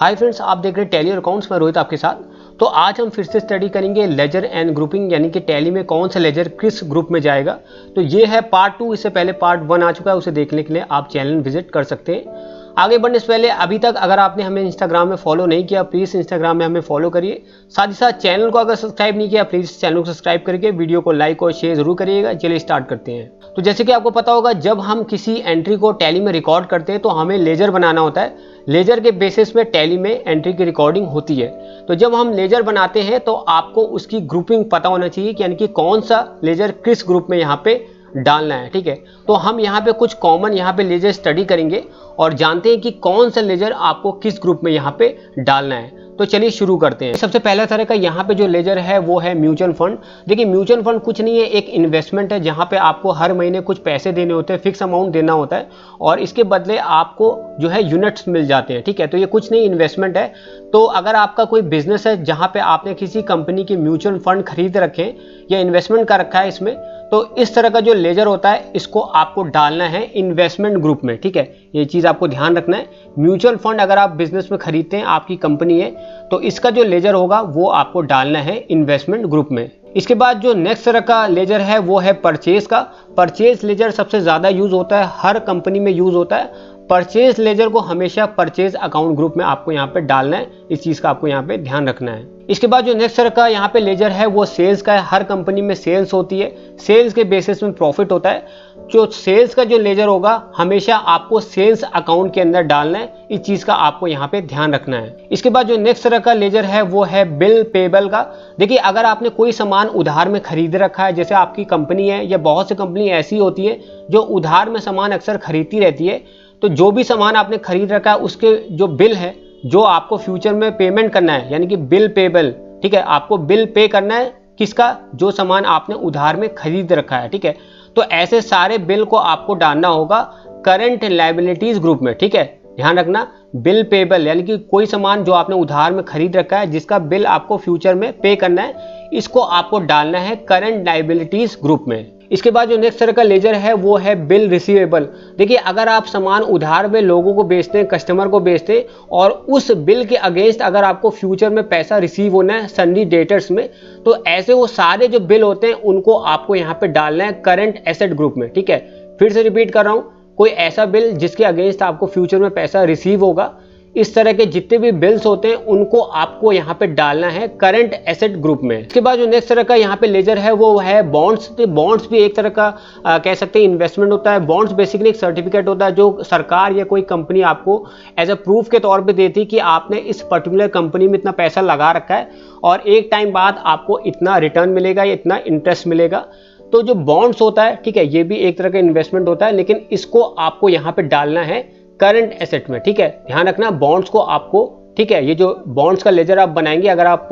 Hi friends, आप देख रहे हैं टैली और अकाउंट्स में रोहित आपके साथ। तो आज हम फिर से स्टडी करेंगे लेजर एंड ग्रुपिंग, यानी कि टैली में कौन सा लेजर किस ग्रुप में जाएगा। तो ये है पार्ट 2। इससे पहले पार्ट 1 आ चुका है, उसे देखने के लिए आप चैनल विजिट कर सकते हैं। आगे बढ़ने से पहले अभी तक अगर आपने हमें इंस्टाग्राम में फॉलो नहीं किया, प्लीज़ इंस्टाग्राम में हमें फॉलो करिए। साथ ही साथ चैनल को अगर सब्सक्राइब नहीं किया, प्लीज़ चैनल को सब्सक्राइब करके वीडियो को लाइक और शेयर जरूर करिएगा। चलिए स्टार्ट करते हैं। तो जैसे कि आपको पता होगा, जब हम किसी एंट्री को टैली में रिकॉर्ड करते हैं तो हमें लेजर बनाना होता है। लेजर के बेसिस पे टैली में एंट्री की रिकॉर्डिंग होती है। तो जब हम लेजर बनाते हैं तो आपको उसकी ग्रुपिंग पता होना चाहिए कि यानी कि कौन सा लेजर किस ग्रुप में यहाँ पे डालना है। ठीक है, तो हम यहाँ पे कुछ कॉमन यहाँ पे लेजर स्टडी करेंगे और जानते हैं कि कौन सा लेजर आपको किस ग्रुप में यहाँ पे डालना है। तो चलिए शुरू करते हैं। सबसे पहला तरह का यहाँ पे जो लेजर है वो है म्यूचुअल फंड। देखिए, म्यूचुअल फंड कुछ नहीं है, एक इन्वेस्टमेंट है जहाँ पे आपको हर महीने कुछ पैसे देने होते हैं, फिक्स अमाउंट देना होता है और इसके बदले आपको जो है यूनिट्स मिल जाते हैं। ठीक है, तो ये कुछ नहीं, इन्वेस्टमेंट है। तो अगर आपका कोई बिजनेस है जहाँ पे आपने किसी कंपनी की म्यूचुअल फंड खरीद रखे या इन्वेस्टमेंट कर रखा है इसमें, तो इस तरह का जो लेजर होता है इसको आपको डालना है इन्वेस्टमेंट ग्रुप में। ठीक है, ये चीज़ आपको ध्यान रखना है। म्यूचुअल फंड अगर आप बिजनेस में खरीदते हैं, आपकी कंपनी है, तो इसका जो लेजर होगा वो आपको डालना है इन्वेस्टमेंट ग्रुप में। इसके बाद जो नेक्स्ट तरह का लेजर है वो है परचेज का। परचेज लेजर सबसे ज़्यादा यूज होता है, हर कंपनी में यूज होता है। परचेज लेजर को हमेशा परचेज अकाउंट ग्रुप में आपको यहाँ पे डालना है। इस चीज़ का आपको यहाँ पे ध्यान रखना है। इसके बाद जो नेक्स्ट तरह का यहाँ पे लेजर है वो सेल्स का है। हर कंपनी में सेल्स होती है, सेल्स के बेसिस में प्रॉफिट होता है। जो सेल्स का जो लेजर होगा हमेशा आपको सेल्स अकाउंट के अंदर डालना है। इस चीज़ का आपको यहाँ पे ध्यान रखना है। इसके बाद जो नेक्स्ट तरह का लेजर है वो है बिल पेबल का। देखिए, अगर आपने कोई सामान उधार में खरीद रखा है, जैसे आपकी कंपनी है या बहुत सी कंपनी ऐसी होती है जो उधार में सामान अक्सर खरीदती रहती है, तो जो भी सामान आपने खरीद रखा है उसके जो बिल है जो आपको फ्यूचर में पेमेंट करना है, यानी कि बिल पेबल। ठीक है, आपको बिल पे करना है किसका? जो सामान आपने उधार में खरीद रखा है। ठीक है, तो ऐसे सारे बिल को आपको डालना होगा करंट लायबिलिटीज ग्रुप में। ठीक है, ध्यान रखना, बिल पेबल यानी कि कोई सामान जो आपने उधार में खरीद रखा है जिसका बिल आपको फ्यूचर में पे करना है, इसको आपको डालना है करंट लायबिलिटीज ग्रुप में। इसके बाद जो नेक्स्ट तरह का लेजर है वो है बिल रिसीवेबल। देखिए, अगर आप सामान उधार में लोगों को बेचते हैं, कस्टमर को बेचते हैं और उस बिल के अगेंस्ट अगर आपको फ्यूचर में पैसा रिसीव होना है सन्डी डेटर्स में, तो ऐसे वो सारे जो बिल होते हैं उनको आपको यहाँ पे डालना है करंट एसेट ग्रुप में। ठीक है, फिर से रिपीट कर रहा हूँ, कोई ऐसा बिल जिसके अगेंस्ट आपको फ्यूचर में पैसा रिसीव होगा, इस तरह के जितने भी बिल्स होते हैं उनको आपको यहाँ पे डालना है करंट एसेट ग्रुप में। इसके बाद जो नेक्स्ट तरह का यहाँ पे लेजर है वो है बॉन्ड्स। तो बॉन्ड्स भी एक तरह का कह सकते हैं इन्वेस्टमेंट होता है। बॉन्ड्स बेसिकली एक सर्टिफिकेट होता है जो सरकार या कोई कंपनी आपको एज अ प्रूफ के तौर पे देती है कि आपने इस पर्टिकुलर कंपनी में इतना पैसा लगा रखा है और एक टाइम बाद आपको इतना रिटर्न मिलेगा या इतना इंटरेस्ट मिलेगा। तो जो बॉन्ड्स होता है, ठीक है, ये भी एक तरह का इन्वेस्टमेंट होता है, लेकिन इसको आपको यहाँ पे डालना है करंट एसेट में। ठीक है, ध्यान रखना, बॉन्ड्स को आपको, ठीक है, ये जो बॉन्ड्स का लेजर आप बनाएंगे, अगर आप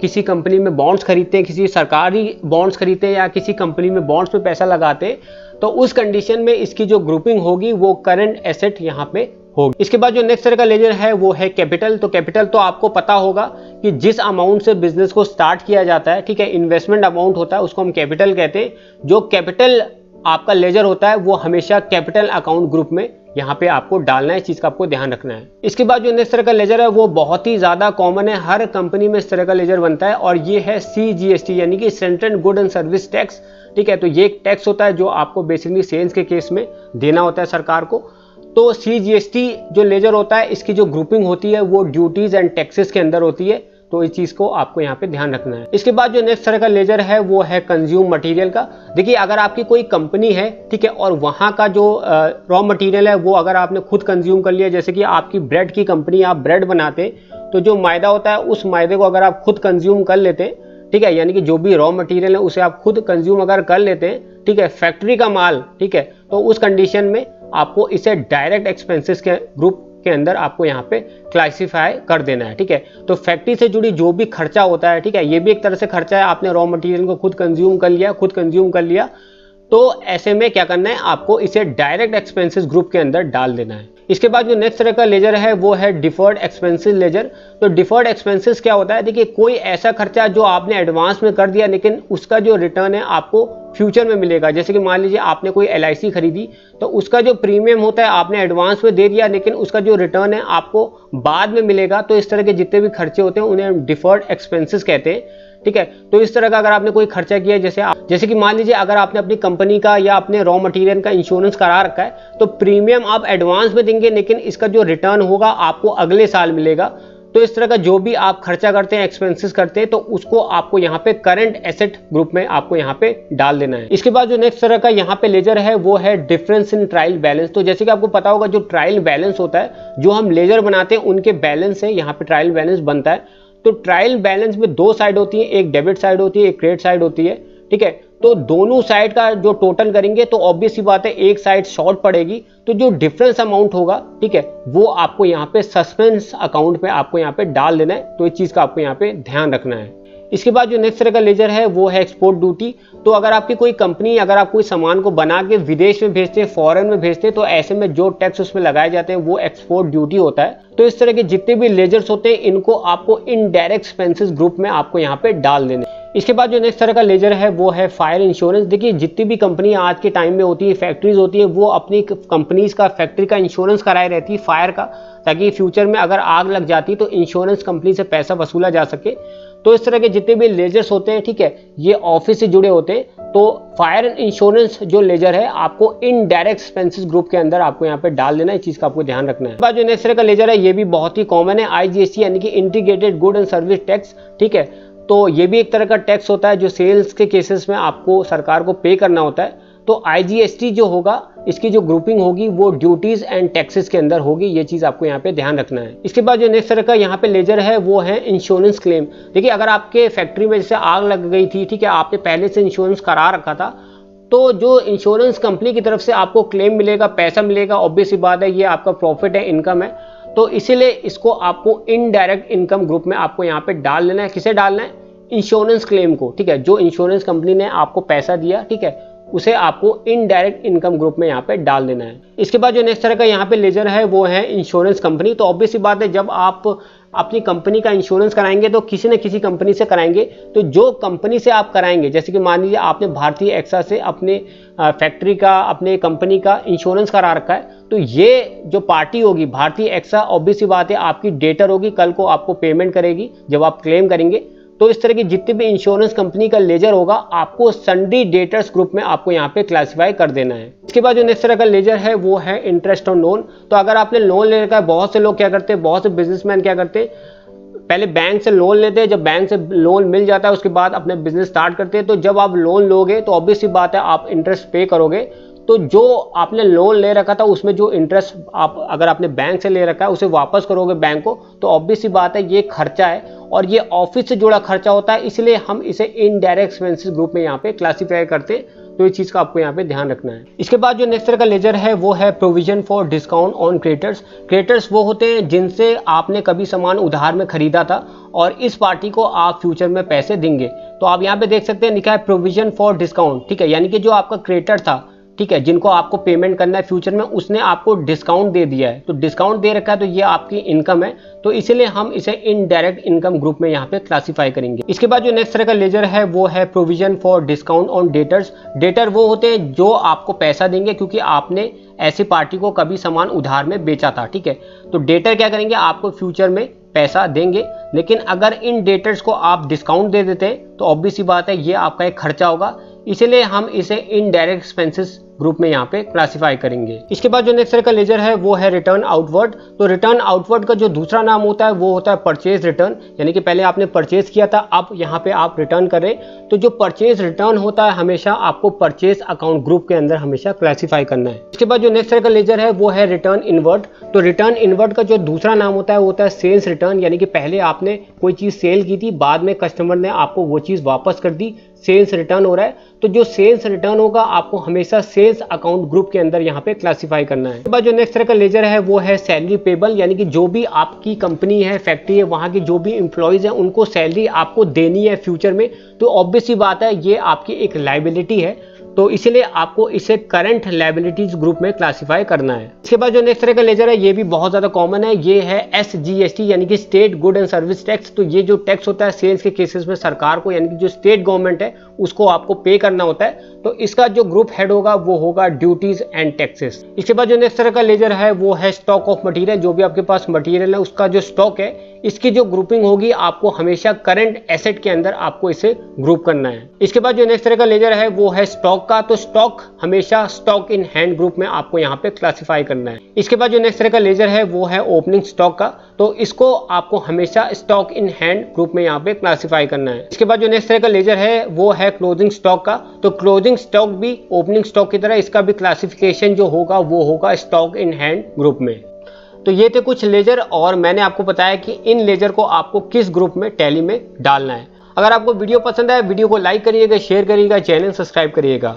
किसी कंपनी में बॉन्ड्स खरीदते हैं, किसी सरकारी बॉन्ड्स खरीदते हैं या किसी कंपनी में बॉन्ड्स पे पैसा लगाते हैं, तो उस कंडीशन में इसकी जो ग्रुपिंग होगी वो करंट एसेट यहाँ पे होगी। इसके बाद जो नेक्स्ट तरह का लेजर है वो है कैपिटल। तो कैपिटल तो आपको पता होगा कि जिस अमाउंट से बिजनेस को स्टार्ट किया जाता है, ठीक है, इन्वेस्टमेंट अमाउंट होता है, उसको हम कैपिटल कहते हैं। जो कैपिटल आपका लेजर होता है वो हमेशा कैपिटल अकाउंट ग्रुप में यहाँ पे आपको डालना है। इस चीज का आपको ध्यान रखना है। इसके बाद जो नेक्स्ट तरह का लेजर है वो बहुत ही ज्यादा कॉमन है, हर कंपनी में इस तरह का लेजर बनता है और ये है CGST यानी कि central good and service tax. ठीक है, तो ये एक टैक्स होता है जो आपको बेसिकली सेल्स के केस में देना होता है सरकार को। तो CGST जो लेजर होता है इसकी जो ग्रुपिंग होती है वो ड्यूटीज एंड टैक्सेस के अंदर होती है। तो इस चीज को आपको यहाँ पे ध्यान रखना है। इसके बाद जो नेक्स्ट तरह का लेजर है वो है कंज्यूम मटेरियल का। देखिए, अगर आपकी कोई कंपनी है, ठीक है, और वहां का जो रॉ मटेरियल है वो अगर आपने खुद कंज्यूम कर लिया, जैसे कि आपकी ब्रेड की कंपनी, आप ब्रेड बनाते हैं, तो जो मैदा होता है उस मैदे को अगर आप खुद कंज्यूम कर लेते हैं, ठीक है, यानी कि जो भी रॉ मटेरियल है उसे आप खुद कंज्यूम अगर कर लेते हैं, ठीक है, फैक्ट्री का माल, ठीक है, तो उस कंडीशन में आपको इसे डायरेक्ट एक्सपेंसेस के ग्रुप के अंदर आपको यहाँ पे क्लासिफाई कर देना है। ठीक है, तो फैक्ट्री से जुड़ी जो भी खर्चा होता है, ठीक है, ये भी एक तरह से खर्चा है। आपने रॉ मटेरियल को खुद कंज्यूम कर लिया, तो ऐसे में क्या करना है, आपको इसे डायरेक्ट एक्सपेंसेस ग्रुप के अंदर डाल देना है। इसके बाद जो नेक्स्ट तरह का लेजर है वो है डिफर्ड एक्सपेंसेस लेजर। तो डिफर्ड एक्सपेंसेस क्या होता है? देखिए, कोई ऐसा खर्चा जो आपने एडवांस में कर दिया लेकिन उसका जो रिटर्न है आपको फ्यूचर में मिलेगा। जैसे कि मान लीजिए आपने कोई LIC खरीदी, तो उसका जो प्रीमियम होता है आपने एडवांस में दे दिया, लेकिन उसका जो रिटर्न है आपको बाद में मिलेगा। तो इस तरह के जितने भी खर्चे होते हैं उन्हें डिफर्ड एक्सपेंसेस कहते हैं, ठीक है। तो इस तरह का अगर आपने कोई खर्चा किया, जैसे कि मान लीजिए अगर आपने अपनी कंपनी का या अपने रॉ मटेरियल का इंश्योरेंस करा रखा है, तो प्रीमियम आप एडवांस में देंगे, लेकिन इसका जो रिटर्न होगा आपको अगले साल मिलेगा। तो इस तरह का जो भी आप खर्चा करते हैं, एक्सपेंसेस करते हैं, तो उसको आपको यहाँ पे करंट एसेट ग्रुप में आपको यहाँ पे डाल देना है। इसके बाद जो नेक्स्ट तरह का यहाँ पे लेजर है वो है डिफरेंस इन ट्रायल बैलेंस। तो जैसे कि आपको पता होगा जो ट्रायल बैलेंस होता है, जो हम लेजर बनाते हैं उनके बैलेंस से यहाँ पे ट्रायल बैलेंस बनता है। तो ट्रायल बैलेंस में दो साइड होती है, एक डेबिट साइड होती है, एक क्रेडिट साइड होती है, ठीक है। तो दोनों साइड का जो टोटल करेंगे तो ऑब्वियस सी बात है एक साइड शॉर्ट पड़ेगी, तो जो डिफरेंस अमाउंट होगा, ठीक है, वो आपको यहाँ पे सस्पेंस अकाउंट में आपको यहाँ पे डाल देना है। तो इस चीज का आपको यहाँ पे ध्यान रखना है। इसके बाद जो नेक्स्ट तरह का लेजर है वो है एक्सपोर्ट ड्यूटी। तो अगर आपकी कोई कंपनी, अगर आप कोई सामान को बना के विदेश में भेजते हैं, फॉरेन में भेजते हैं, तो ऐसे में जो टैक्स उसमें लगाए जाते हैं वो एक्सपोर्ट ड्यूटी होता है। तो इस तरह के जितने भी लेजर्स होते हैं इनको आपको इनडायरेक्ट एक्सपेंसेस ग्रुप में आपको यहाँ पे डाल देने। इसके बाद जो नेक्स्ट तरह का लेजर है वो है फायर इंश्योरेंस। देखिए जितनी भी कंपनी आज के टाइम में होती है, फैक्ट्रीज होती है, वो अपनी कंपनीज का, फैक्ट्री का इंश्योरेंस कराए रहती है फायर का, ताकि फ्यूचर में अगर आग लग जाती तो इंश्योरेंस कंपनी से पैसा वसूला जा सके। तो इस तरह के जितने भी लेजर्स होते हैं, ठीक है, ये ऑफिस से जुड़े होते हैं। तो फायर इंश्योरेंस जो लेजर है आपको इनडायरेक्ट एक्सपेंसेस ग्रुप के अंदर आपको यहाँ पे डाल देना है। इस चीज का आपको ध्यान रखना है। जो नेक्स्ट तरह का लेजर है ये भी बहुत ही कॉमन है, IGST यानी कि integrated good and service tax, ठीक है। तो ये भी एक तरह का टैक्स होता है जो सेल्स के केसेस में आपको सरकार को पे करना होता है। तो IGST जो होगा, इसकी जो ग्रुपिंग होगी वो ड्यूटीज एंड टैक्सेस के अंदर होगी। ये चीज आपको यहाँ पे ध्यान रखना है। इसके बाद जो नेक्स्ट तरह का यहाँ पे लेजर है वो है इंश्योरेंस क्लेम। देखिए अगर आपके फैक्ट्री में जैसे आग लग गई थी, ठीक है, आपने पहले से इंश्योरेंस करा रखा था, तो जो इंश्योरेंस कंपनी की तरफ से आपको क्लेम मिलेगा, पैसा मिलेगा, ऑब्वियस सी बात है ये आपका प्रॉफिट है, इनकम है। तो इसीलिए इसको आपको इनडायरेक्ट इनकम ग्रुप में आपको यहाँ पे डाल लेना है। किसे डालना है? इंश्योरेंस क्लेम को, ठीक है। जो इंश्योरेंस कंपनी ने आपको पैसा दिया, ठीक है, उसे आपको इनडायरेक्ट इनकम ग्रुप में यहाँ पे डाल देना है। इसके बाद जो नेक्स्ट तरह का यहाँ पे लेजर है वो है इंश्योरेंस कंपनी। तो ऑब्वियस सी बात है जब आप अपनी कंपनी का इंश्योरेंस कराएंगे तो किसी न किसी कंपनी से कराएंगे। तो जो कंपनी से आप कराएंगे, जैसे कि मान लीजिए आपने भारतीय एक्सा से अपने फैक्ट्री का, अपने कंपनी का इंश्योरेंस करा रखा है, तो ये जो पार्टी होगी भारतीय एक्सा, ऑब्वियस सी बात है आपकी डेटर होगी, कल को आपको पेमेंट करेगी जब आप क्लेम करेंगे। तो इस तरह की जितनी भी इंश्योरेंस कंपनी का लेजर होगा आपको सन्डी डेटर्स ग्रुप में आपको यहाँ पे क्लासिफाई कर देना है। इसके बाद जो नेक्स्ट तरह का लेजर है वो है इंटरेस्ट ऑन लोन। तो अगर आपने लोन ले रखा है, बहुत से लोग क्या करते हैं, बहुत से बिजनेसमैन क्या करते हैं, पहले बैंक से लोन लेते हैं, जब बैंक से लोन मिल जाता है उसके बाद अपने बिजनेस स्टार्ट करते हैं। तो जब आप लोन लोगे तो ऑब्वियस सी बात है आप इंटरेस्ट पे करोगे। तो जो आपने लोन ले रखा था उसमें जो इंटरेस्ट आप अगर आपने बैंक से ले रखा है उसे वापस करोगे बैंक को, तो ऑब्वियस सी बात है ये खर्चा है और ये ऑफिस से जुड़ा खर्चा होता है, इसलिए हम इसे इनडायरेक्ट एक्सपेंसेस ग्रुप में यहाँ पे क्लासिफाई करते हैं। तो इस चीज का आपको यहाँ पे ध्यान रखना है। इसके बाद जो नेक्स्ट तरह का लेजर है वो है provision for discount on creditors. Creditors वो होते हैं जिनसे आपने कभी सामान उधार में खरीदा था और इस पार्टी को आप फ्यूचर में पैसे देंगे। तो आप यहाँ पे देख सकते हैं लिखा है प्रोविजन फॉर डिस्काउंट, ठीक है, यानी कि जो आपका क्रेडिटर था, ठीक है, जिनको आपको पेमेंट करना है फ्यूचर में, उसने आपको डिस्काउंट दे दिया है। तो डिस्काउंट दे रखा है तो ये आपकी इनकम है, तो इसीलिए हम इसे इनडायरेक्ट इनकम ग्रुप में यहाँ पे क्लासिफाई करेंगे। इसके बाद जो नेक्स्ट तरह का लेजर है वो है provision for discount on debtors. Debtor वो होते हैं जो आपको पैसा देंगे क्योंकि आपने ऐसी पार्टी को कभी सामान उधार में बेचा था, ठीक है। तो डेटर क्या करेंगे, आपको फ्यूचर में पैसा देंगे, लेकिन अगर इन डेटर्स को आप डिस्काउंट दे देते हैं तो ऑब्वियस सी बात है ये आपका एक खर्चा होगा, इसीलिए हम इसे इनडायरेक्ट एक्सपेंसेस ग्रुप में यहाँ पे क्लासिफाई करेंगे। इसके बाद जो नेक्स्ट तरह का लेजर है वो है रिटर्न आउटवर्ड। तो रिटर्न आउटवर्ड का जो दूसरा नाम होता है वो होता है परचेज रिटर्न, यानी कि पहले आपने परचेज किया था, अब यहाँ पे आप रिटर्न कर रहे हैं। तो जो परचेज रिटर्न होता है हमेशा आपको परचेज अकाउंट ग्रुप के अंदर हमेशा क्लासिफाई करना है। इसके बाद जो नेक्स्ट तरह का लेजर है वो है रिटर्न इनवर्ड। तो रिटर्न इनवर्ड का जो दूसरा नाम होता है वो होता है सेल्स रिटर्न, यानी कि पहले आपने कोई चीज सेल की थी, बाद में कस्टमर ने आपको वो चीज वापस कर दी, सेल्स रिटर्न हो रहा है। तो जो सेल्स रिटर्न होगा आपको हमेशा सेल्स अकाउंट ग्रुप के अंदर यहाँ पे क्लासिफाई करना है। उसके बाद जो नेक्स्ट तरह का लेजर है वो है सैलरी पेबल, यानी कि जो भी आपकी कंपनी है, फैक्ट्री है, वहां की जो भी एम्प्लॉइज है उनको सैलरी आपको देनी है फ्यूचर में। तो ऑब्वियस सी बात है ये आपकी एक लायबिलिटी है, तो इसीलिए आपको इसे करंट लायबिलिटीज ग्रुप में क्लासिफाई करना है। इसके बाद जो नेक्स्ट तरह का लेजर है ये भी बहुत ज्यादा कॉमन है, ये है SGST यानी कि state good and service tax. तो ये जो टैक्स होता है सेल्स के केसेस में सरकार को, यानी कि जो स्टेट गवर्नमेंट है उसको आपको पे करना होता है। तो इसका जो ग्रुप हेड होगा वो होगा ड्यूटीज एंड टैक्सेस। इसके बाद जो नेक्स्ट तरह का लेजर है वो है स्टॉक ऑफ मटेरियल। जो भी आपके पास मटेरियल है उसका जो स्टॉक है, इसकी जो ग्रुपिंग होगी आपको हमेशा करंट एसेट के अंदर आपको इसे ग्रुप करना है। इसके बाद जो नेक्स्ट तरह का लेजर है वो है स्टॉक का। तो स्टॉक हमेशा स्टॉक इन हैंड ग्रुप में आपको यहाँ पे क्लासिफाई करना है। इसके बाद जो नेक्स्ट तरह का लेजर है वो है ओपनिंग स्टॉक का। तो इसको आपको हमेशा स्टॉक इन हैंड ग्रुप में यहाँ पे क्लासिफाई करना है। इसके बाद जो नेक्स्ट तरह का लेजर है वो है क्लोजिंग स्टॉक का। तो क्लोजिंग स्टॉक भी ओपनिंग स्टॉक की तरह इसका भी क्लासिफिकेशन जो होगा वो होगा स्टॉक इन हैंड ग्रुप में। तो ये थे कुछ लेजर और मैंने आपको बताया कि इन लेजर को आपको किस ग्रुप में टैली में डालना है। अगर आपको वीडियो पसंद आए वीडियो को लाइक करिएगा, शेयर करिएगा, चैनल सब्सक्राइब करिएगा।